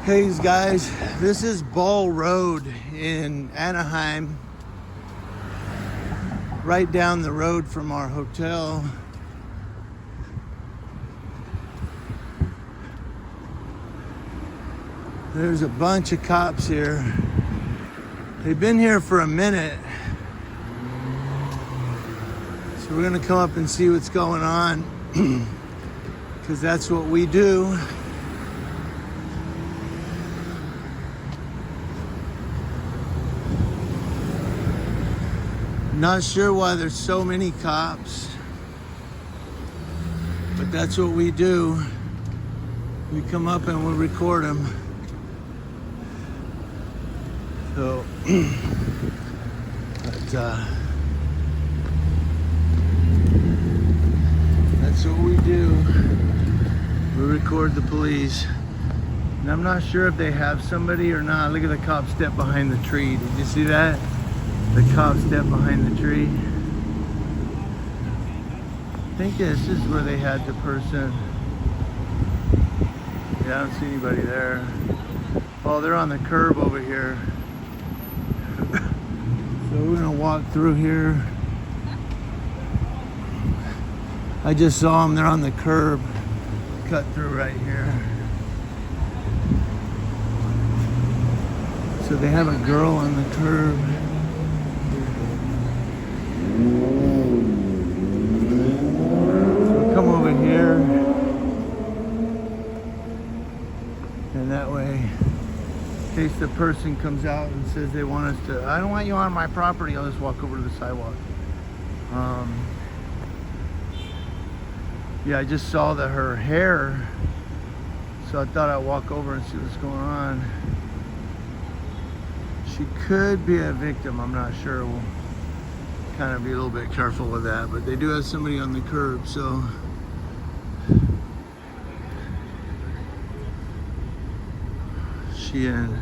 Hey guys, this is Ball Road in Anaheim, right down the road from our hotel. There's a bunch of cops here. They've been here for a minute. So we're gonna come up and see what's going on, because that's what we do. Not sure why there's so many cops, but that's what we do. We come up and we record them. So, that's what we do. We record the police. And I'm not sure if they have somebody or not. Look at the cop step behind the tree. Did you see that? The cop stepped behind the tree. I think this is where they had the person. Yeah, I don't see anybody there. Oh, they're on the curb over here. So we're gonna walk through here. I just saw them, they're on the curb. Cut through right here. So they have a girl on the curb. Come over here, and that way, in case the person comes out and says they want us to, I don't want you on my property, I'll just walk over to the sidewalk. Yeah, I just saw her hair, so I thought I'd walk over and see what's going on. She could be a victim, I'm not sure. We'll kind of be a little bit careful with that, but they do have somebody on the curb, so she in.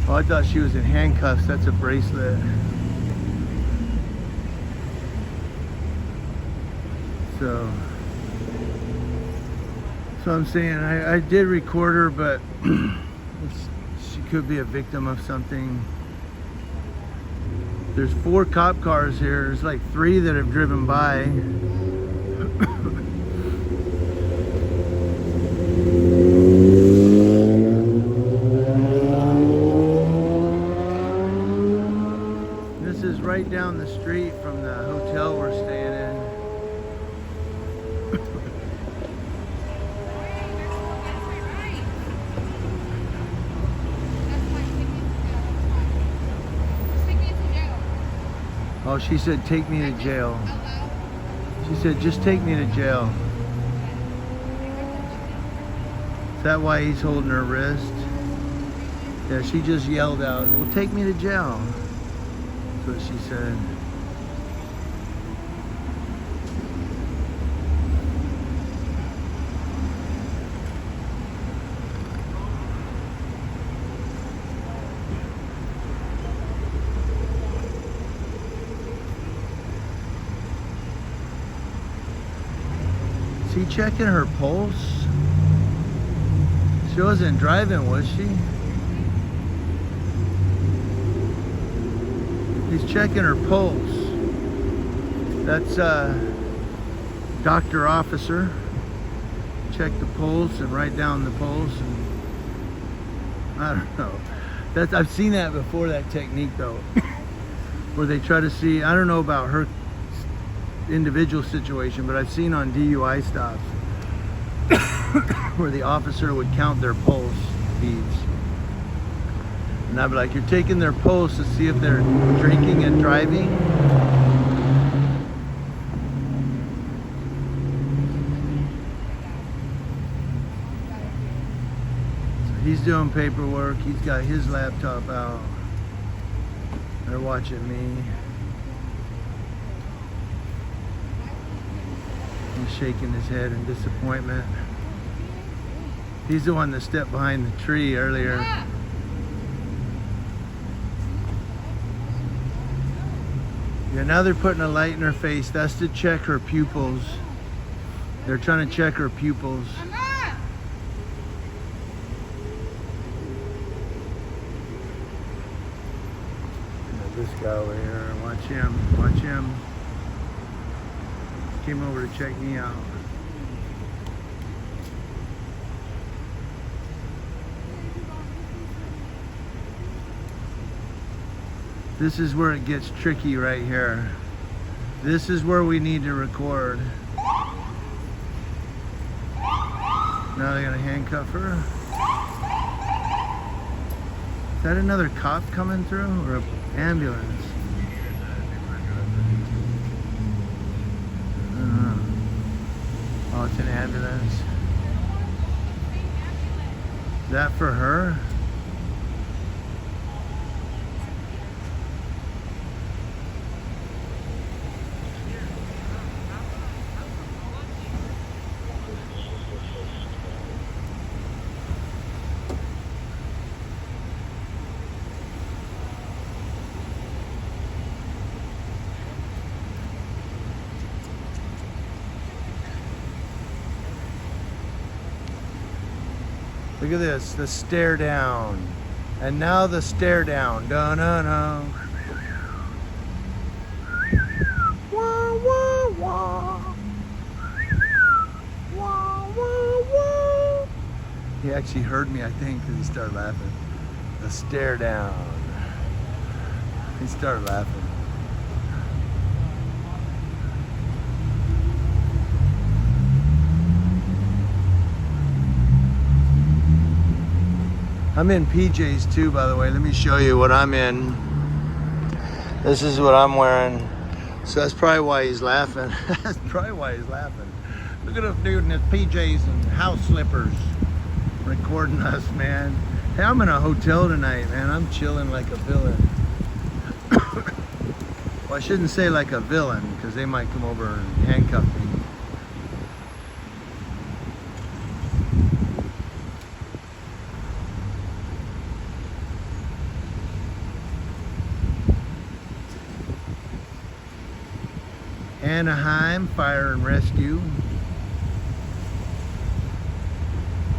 Oh, I thought she was in handcuffs. That's a bracelet. So I'm saying I did record her, but she could be a victim of something. There's 4 cop cars here. There's like 3 that have driven by. This is right down the street from the hotel we're staying in. Oh, she said, take me to jail. She said, just take me to jail. Is that why he's holding her wrist? Yeah, she just yelled out, well, take me to jail. That's what she said. Is he checking her pulse? She wasn't driving, was she? He's checking her pulse. That's doctor officer. Check the pulse and write down the pulse. And I don't know. I've seen that before, that technique though. Where they try to see, I don't know about her individual situation, but I've seen on DUI stops where the officer would count their pulse beats, and I'd be like, you're taking their pulse to see if they're drinking and driving. So he's doing paperwork, he's got his laptop out, they're watching me. He's shaking his head in disappointment. He's the one that stepped behind the tree earlier. Yeah, now they're putting a light in her face. That's to check her pupils. They're trying to check her pupils. This guy over here, watch him, watch him. Came over to check me out. This is where it gets tricky right here. This is where we need to record. Now they're gonna handcuff her. Is that another cop coming through or an ambulance? Oh, it's an ambulance. Is that for her? Look at this, the stare down. And now the stare down. Da-na-na. Wah, wah, wah. Wah, wah, wah. He actually heard me, I think, because he started laughing. The stare down. He started laughing. I'm in PJs too, by the way. Let me show you what I'm in. This is what I'm wearing. So that's probably why he's laughing. That's probably why he's laughing. Look at this dude in his PJs and house slippers recording us, man. Hey, I'm in a hotel tonight, man. I'm chilling like a villain. Well, I shouldn't say like a villain, because they might come over and handcuff me. Anaheim Fire and Rescue.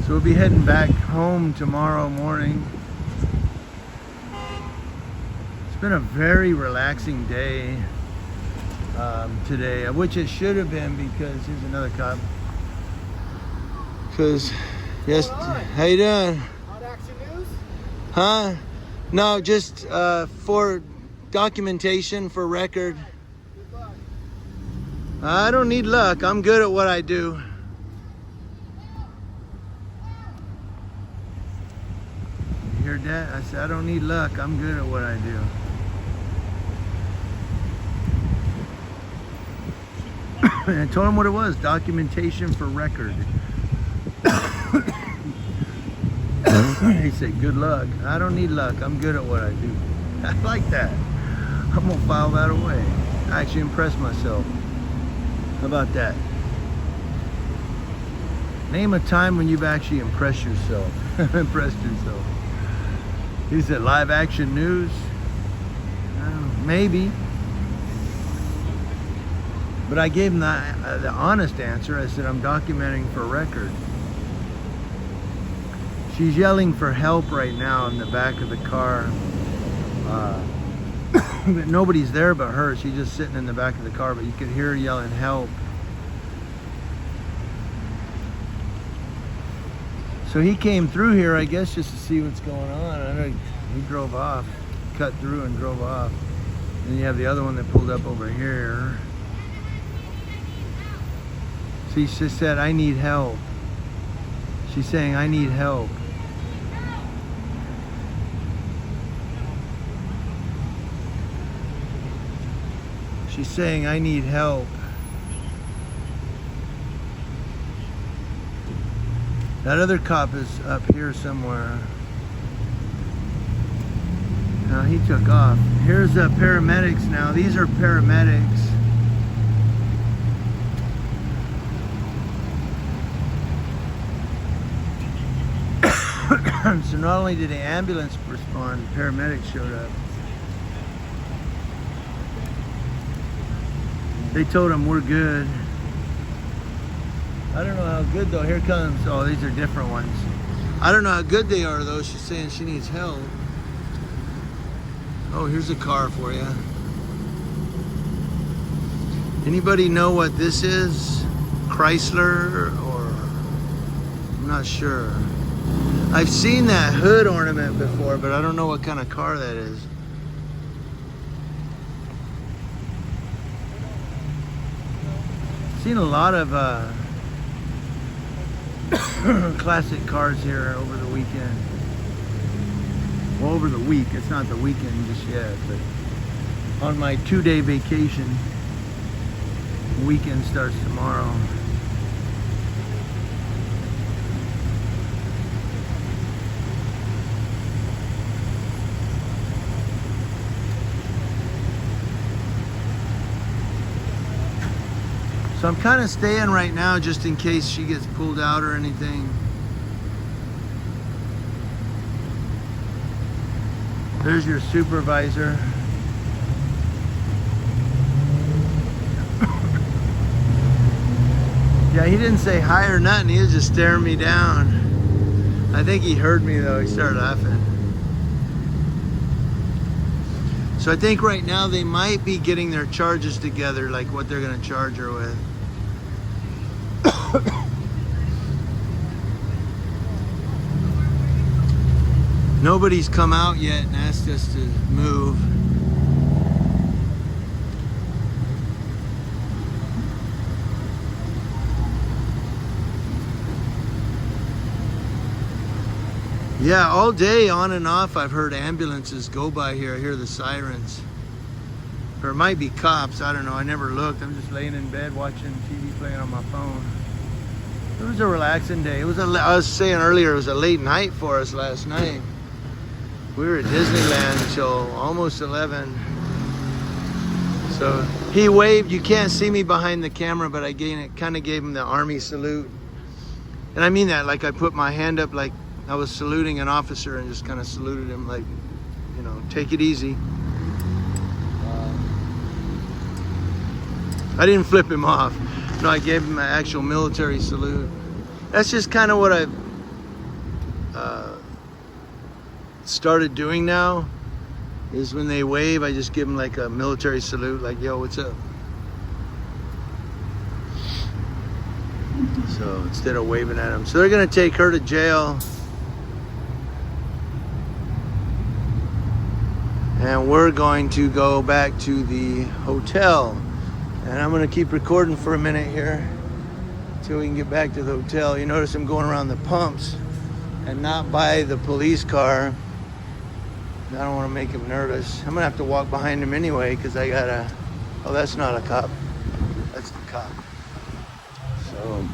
So we'll be heading back home tomorrow morning. It's been a very relaxing day today, which it should have been, because here's another cop. Because, yes, how you doing? On Action News? Huh? No, just for documentation, for record. I don't need luck. I'm good at what I do. You heard that? I said I don't need luck. I'm good at what I do. And I told him what it was. Documentation for record. He said, good luck. I don't need luck. I'm good at what I do. I like that. I'm going to file that away. I actually impressed myself. How about that? Name a time when you've actually impressed yourself. Impressed yourself. He said live action news. Maybe. But I gave him the honest answer. I said I'm documenting for record. She's yelling for help right now in the back of the car. But nobody's there but her. She's just sitting in the back of the car, but you could hear her yelling help. So he came through here, I guess, just to see what's going on. I know he drove off, cut through and drove off. And you have the other one that pulled up over here. See, she said, I need help. She's saying, I need help. She's saying, I need help. That other cop is up here somewhere. Now he took off. Here's the paramedics now. These are paramedics. So not only did the ambulance respond, paramedics showed up. They told him we're good. I don't know how good though. Here comes, oh, these are different ones. I don't know how good they are though. She's saying she needs help. Oh, here's a car for you. Anybody know what this is? Chrysler or I'm not sure. I've seen that hood ornament before, but I don't know what kind of car that is. Seen a lot of classic cars here over the weekend. Well, over the week. It's not the weekend just yet, but on my 2-day vacation, weekend starts tomorrow. So I'm kind of staying right now just in case she gets pulled out or anything. There's your supervisor. Yeah, he didn't say hi or nothing. He was just staring me down. I think he heard me though. He started laughing. So I think right now they might be getting their charges together, like what they're going to charge her with. Nobody's come out yet and asked us to move. Yeah, all day on and off I've heard ambulances go by here. I hear the sirens. Or it might be cops, I don't know. I never looked. I'm just laying in bed watching TV playing on my phone. It was a relaxing day. I was saying earlier, it was a late night for us last night. We were at Disneyland till almost 11. So he waved. You can't see me behind the camera, but I kind of gave him the army salute. And I mean that, like I put my hand up like I was saluting an officer and just kind of saluted him like, you know, take it easy. I didn't flip him off. No, I gave him an actual military salute. That's just kind of what I've started doing now, is when they wave, I just give them like a military salute, like, yo, what's up? So instead of waving at them. So they're gonna take her to jail. And we're going to go back to the hotel. And I'm gonna keep recording for a minute here until we can get back to the hotel. You notice I'm going around the pumps and not by the police car. I don't want to make him nervous. I'm gonna have to walk behind him anyway because I gotta. Oh, that's not a cop. That's the cop. So.